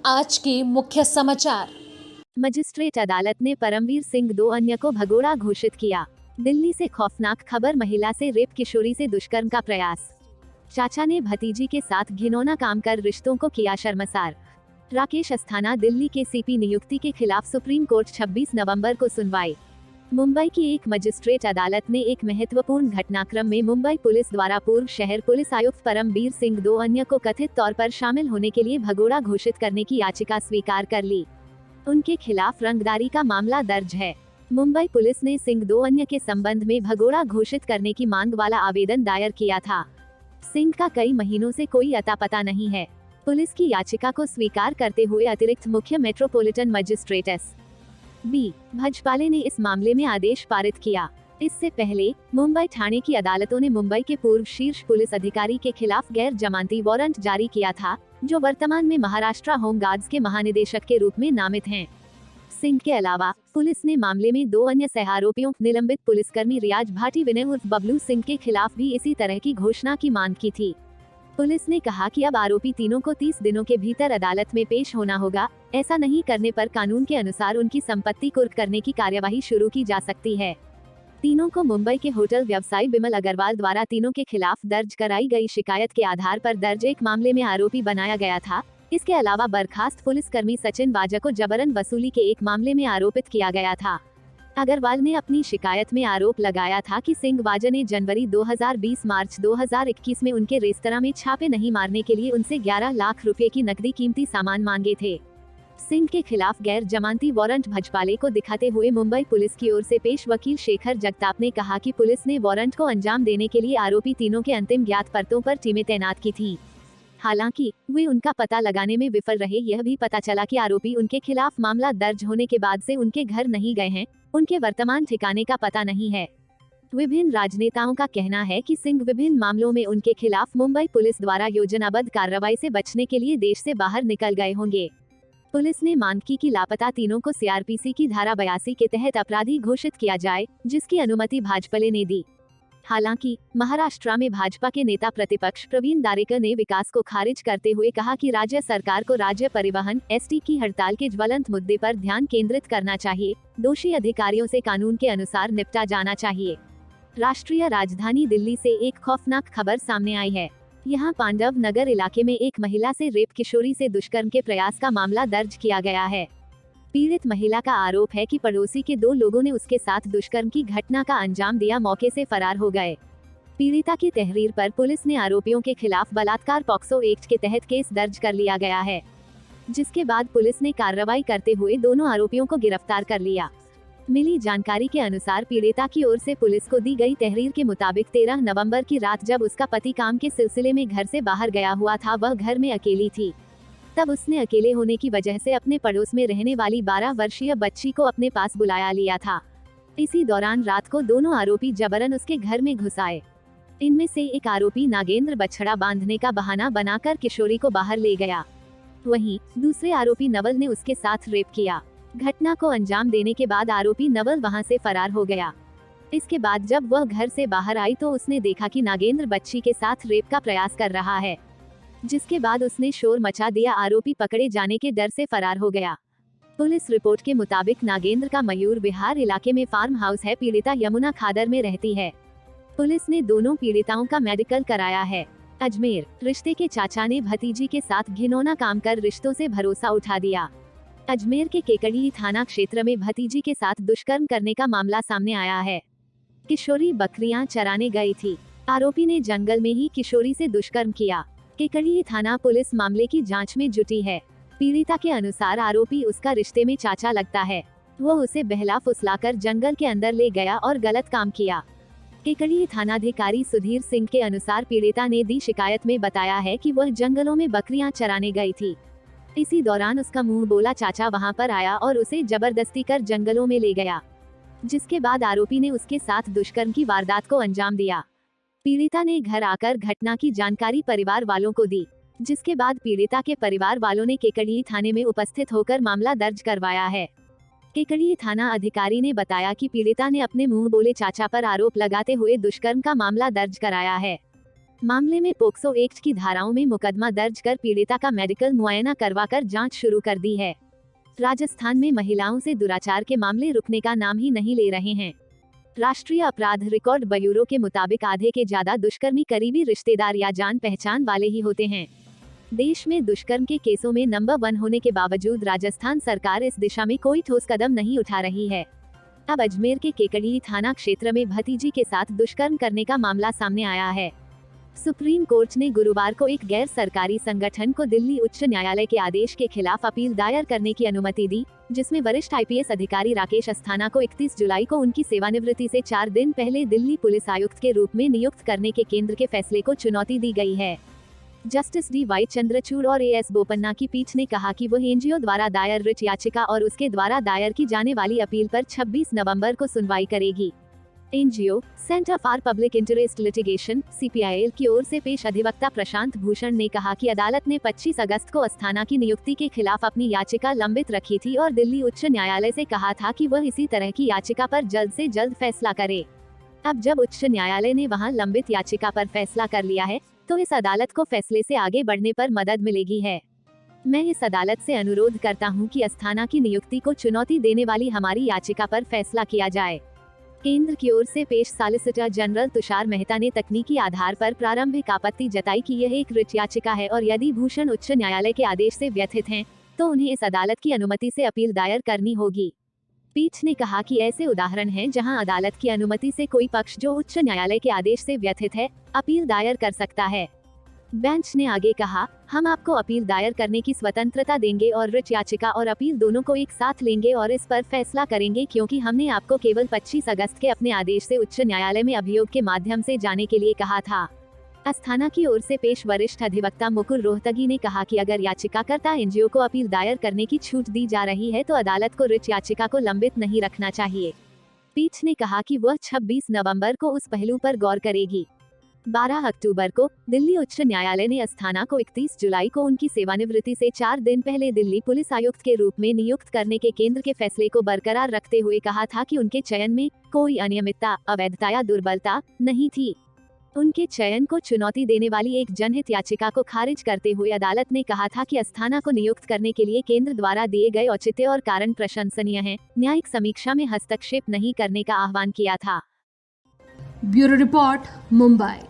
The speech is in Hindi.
आज के मुख्य समाचार। मजिस्ट्रेट अदालत ने परमवीर सिंह 2 अन्य को भगोड़ा घोषित किया। दिल्ली से खौफनाक खबर, महिला से रेप, किशोरी से दुष्कर्म का प्रयास। चाचा ने भतीजी के साथ घिनौना काम कर रिश्तों को किया शर्मसार। राकेश अस्थाना दिल्ली के सीपी नियुक्ति के खिलाफ सुप्रीम कोर्ट 26 नवंबर को सुनवाई। मुंबई की एक मजिस्ट्रेट अदालत ने एक महत्वपूर्ण घटनाक्रम में मुंबई पुलिस द्वारा पूर्व शहर पुलिस आयुक्त परमवीर सिंह 2 अन्य को कथित तौर पर शामिल होने के लिए भगोड़ा घोषित करने की याचिका स्वीकार कर ली। उनके खिलाफ रंगदारी का मामला दर्ज है। मुंबई पुलिस ने सिंह 2 अन्य के संबंध में भगोड़ा घोषित करने की मांग वाला आवेदन दायर किया था। सिंह का कई महीनों से कोई अता पता नहीं है। पुलिस की याचिका को स्वीकार करते हुए अतिरिक्त मुख्य मेट्रोपॉलिटन मजिस्ट्रेट एस.बी. भजपाले ने इस मामले में आदेश पारित किया। इससे पहले मुंबई थाने की अदालतों ने मुंबई के पूर्व शीर्ष पुलिस अधिकारी के खिलाफ गैर जमानती वारंट जारी किया था, जो वर्तमान में महाराष्ट्र होमगार्ड्स के महानिदेशक के रूप में नामित हैं। सिंह के अलावा पुलिस ने मामले में 2 अन्य सह आरोपियों, निलंबित पुलिसकर्मी रियाज भाटी विनय उर्फ बबलू सिंह के खिलाफ भी इसी तरह की घोषणा की मांग की थी। पुलिस ने कहा कि अब आरोपी तीनों को 30 दिनों के भीतर अदालत में पेश होना होगा। ऐसा नहीं करने पर कानून के अनुसार उनकी संपत्ति कुर्क करने की कार्यवाही शुरू की जा सकती है। तीनों को मुंबई के होटल व्यवसायी बिमल अग्रवाल द्वारा तीनों के खिलाफ दर्ज कराई गई शिकायत के आधार पर दर्ज एक मामले में आरोपी बनाया गया था। इसके अलावा बर्खास्त पुलिसकर्मी सचिन वाजा को जबरन वसूली के एक मामले में आरोपित किया गया था। अग्रवाल ने अपनी शिकायत में आरोप लगाया था कि सिंह वाजा ने जनवरी 2020 मार्च 2021 में उनके रेस्तरां में छापे नहीं मारने के लिए उनसे 11 लाख रुपए की नकदी कीमती सामान मांगे थे। सिंह के खिलाफ गैर जमानती वारंट भजपाले को दिखाते हुए मुंबई पुलिस की ओर से पेश वकील शेखर जगताप ने कहा कि पुलिस ने वारंट को अंजाम देने के लिए आरोपी तीनों के अंतिम ज्ञात परतों पर टीमें तैनात की थी। हालांकि वे उनका पता लगाने में विफल रहे। यह भी पता चला कि आरोपी उनके खिलाफ मामला दर्ज होने के बाद से उनके घर नहीं गए हैं। उनके वर्तमान ठिकाने का पता नहीं है। विभिन्न राजनेताओं का कहना है कि सिंह विभिन्न मामलों में उनके खिलाफ मुंबई पुलिस द्वारा योजनाबद्ध कार्रवाई से बचने के लिए देश से बाहर निकल गए होंगे। पुलिस ने मांग की कि लापता तीनों को सीआरपीसी की धारा 82 के तहत अपराधी घोषित किया जाए, जिसकी अनुमति भाजपा ने दी। हालांकि महाराष्ट्र में भाजपा के नेता प्रतिपक्ष प्रवीण दारेकर ने विकास को खारिज करते हुए कहा कि राज्य सरकार को राज्य परिवहन एसटी की हड़ताल के ज्वलंत मुद्दे पर ध्यान केंद्रित करना चाहिए। दोषी अधिकारियों से कानून के अनुसार निपटा जाना चाहिए। राष्ट्रीय राजधानी दिल्ली से एक खौफनाक खबर सामने आई है। यहाँ पांडव नगर इलाके में एक महिला से रेप, किशोरी से दुष्कर्म के प्रयास का मामला दर्ज किया गया है। पीड़ित महिला का आरोप है कि पड़ोसी के 2 लोगों ने उसके साथ दुष्कर्म की घटना का अंजाम दिया, मौके से फरार हो गए। पीड़िता की तहरीर पर पुलिस ने आरोपियों के खिलाफ बलात्कार पॉक्सो एक्ट के तहत केस दर्ज कर लिया गया है, जिसके बाद पुलिस ने कार्रवाई करते हुए दोनों आरोपियों को गिरफ्तार कर लिया। मिली जानकारी के अनुसार पीड़िता की ओर से पुलिस को दी गई तहरीर के मुताबिक 13 नवंबर की रात जब उसका पति काम के सिलसिले में घर से बाहर गया हुआ था, वह घर में अकेली थी। तब उसने अकेले होने की वजह से अपने पड़ोस में रहने वाली 12 वर्षीय बच्ची को अपने पास बुलाया लिया था। इसी दौरान रात को दोनों आरोपी जबरन उसके घर में घुस आए। इनमें से एक आरोपी नागेंद्र बछड़ा बांधने का बहाना बनाकर किशोरी को बाहर ले गया। वहीं दूसरे आरोपी नवल ने उसके साथ रेप किया। घटना को अंजाम देने के बाद आरोपी नवल वहां से फरार हो गया। इसके बाद जब वह घर से बाहर आई तो उसने देखा कि नागेंद्र बच्ची के साथ रेप का प्रयास कर रहा है, जिसके बाद उसने शोर मचा दिया। आरोपी पकड़े जाने के डर से फरार हो गया। पुलिस रिपोर्ट के मुताबिक नागेंद्र का मयूर विहार इलाके में फार्म हाउस है। पीड़िता यमुना खादर में रहती है। पुलिस ने दोनों पीड़िताओं का मेडिकल कराया है। अजमेर, रिश्ते के चाचा ने भतीजी के साथ घिनौना काम कर रिश्तों से भरोसा उठा दिया। अजमेर के केकड़ी थाना क्षेत्र में भतीजी के साथ दुष्कर्म करने का मामला सामने आया है। किशोरी बकरियां चराने गई थी। आरोपी ने जंगल में ही किशोरी से दुष्कर्म किया। केकड़ी थाना पुलिस मामले की जांच में जुटी है। पीड़िता के अनुसार आरोपी उसका रिश्ते में चाचा लगता है। वो उसे बहला फुसलाकर जंगल के अंदर ले गया और गलत काम किया। केकड़ी थानाधिकारी सुधीर सिंह के अनुसार पीड़िता ने दी शिकायत में बताया है कि वह जंगलों में बकरियां चराने गई थी। इसी दौरान उसका मुंह बोला चाचा वहां पर आया और उसे जबरदस्ती कर जंगलों में ले गया, जिसके बाद आरोपी ने उसके साथ दुष्कर्म की वारदात को अंजाम दिया। पीड़िता ने घर आकर घटना की जानकारी परिवार वालों को दी, जिसके बाद पीड़िता के परिवार वालों ने केकड़ी थाने में उपस्थित होकर मामला दर्ज करवाया है। केकड़ी थाना अधिकारी ने बताया कि पीड़िता ने अपने मुंह बोले चाचा पर आरोप लगाते हुए दुष्कर्म का मामला दर्ज कराया है। मामले में पोक्सो एक्ट की धाराओं में मुकदमा दर्ज कर पीड़िता का मेडिकल मुआयना करवाकर जांच शुरू कर दी है। राजस्थान में महिलाओं से दुराचार के मामले रुकने का नाम ही नहीं ले रहे हैं। राष्ट्रीय अपराध रिकॉर्ड ब्यूरो के मुताबिक आधे के ज्यादा दुष्कर्मी करीबी रिश्तेदार या जान पहचान वाले ही होते हैं। देश में दुष्कर्म के केसों में नंबर 1 होने के बावजूद राजस्थान सरकार इस दिशा में कोई ठोस कदम नहीं उठा रही है। अब अजमेर के केकड़ी थाना क्षेत्र में भतीजी के साथ दुष्कर्म करने का मामला सामने आया है। सुप्रीम कोर्ट ने गुरुवार को एक गैर सरकारी संगठन को दिल्ली उच्च न्यायालय के आदेश के खिलाफ अपील दायर करने की अनुमति दी, जिसमें वरिष्ठ आईपीएस अधिकारी राकेश अस्थाना को 31 जुलाई को उनकी सेवानिवृत्ति से 4 दिन पहले दिल्ली पुलिस आयुक्त के रूप में नियुक्त करने के केंद्र के फैसले को चुनौती दी गई है। Justice D.Y.. चंद्रचूड़ और ए.एस. बोपन्ना की पीठ ने कहा कि वह एनजीओ द्वारा दायर रिट याचिका और उसके द्वारा दायर की जाने वाली अपील पर 26 नवंबर को सुनवाई करेगी। NGO centre for public interest litigation (CPIL) की ओर से पेश अधिवक्ता प्रशांत भूषण ने कहा कि अदालत ने 25 अगस्त को अस्थाना की नियुक्ति के खिलाफ अपनी याचिका लंबित रखी थी और दिल्ली उच्च न्यायालय से कहा था कि वह इसी तरह की याचिका पर जल्द से जल्द फैसला करे। अब जब उच्च न्यायालय ने वहां लंबित याचिका पर फैसला कर लिया है, तो इस अदालत को फैसले से आगे बढ़ने पर मदद मिलेगी है। मैं इस अदालत से अनुरोध करता हूं कि अस्थाना की नियुक्ति को चुनौती देने वाली हमारी याचिका पर फैसला किया जाए। केंद्र की ओर से पेश सॉलिसिटर जनरल तुषार मेहता ने तकनीकी आधार पर प्रारंभिक आपत्ति जताई कि यह एक रिट याचिका है और यदि भूषण उच्च न्यायालय के आदेश से व्यथित हैं, तो उन्हें इस अदालत की अनुमति से अपील दायर करनी होगी। पीठ ने कहा कि ऐसे उदाहरण हैं जहां अदालत की अनुमति से कोई पक्ष जो उच्च न्यायालय के आदेश से व्यथित है, अपील दायर कर सकता है। बेंच ने आगे कहा, हम आपको अपील दायर करने की स्वतंत्रता देंगे और रिट याचिका और अपील दोनों को एक साथ लेंगे और इस पर फैसला करेंगे, क्योंकि हमने आपको केवल 25 अगस्त के अपने आदेश से उच्च न्यायालय में अभियोग के माध्यम से जाने के लिए कहा था। अस्थाना की ओर से पेश वरिष्ठ अधिवक्ता मुकुल रोहतगी ने कहा कि अगर याचिकाकर्ता एनजीओ को अपील दायर करने की छूट दी जा रही है, तो अदालत को रिट याचिका को लंबित नहीं रखना चाहिए। पीठ ने कहा कि वह 26 नवंबर को उस पहलू पर गौर करेगी। 12 अक्टूबर को दिल्ली उच्च न्यायालय ने अस्थाना को 31 जुलाई को उनकी सेवानिवृत्ति से 4 दिन पहले दिल्ली पुलिस आयुक्त के रूप में नियुक्त करने के केंद्र के फैसले को बरकरार रखते हुए कहा था कि उनके चयन में कोई अनियमितता, अवैधता या दुर्बलता नहीं थी। उनके चयन को चुनौती देने वाली एक जनहित याचिका को खारिज करते हुए अदालत ने कहा था कि अस्थाना को नियुक्त करने के लिए केंद्र द्वारा दिए गए औचित्य और कारण प्रशंसनीय हैं, न्यायिक समीक्षा में हस्तक्षेप नहीं करने का आह्वान किया था। Bureau report, Mumbai.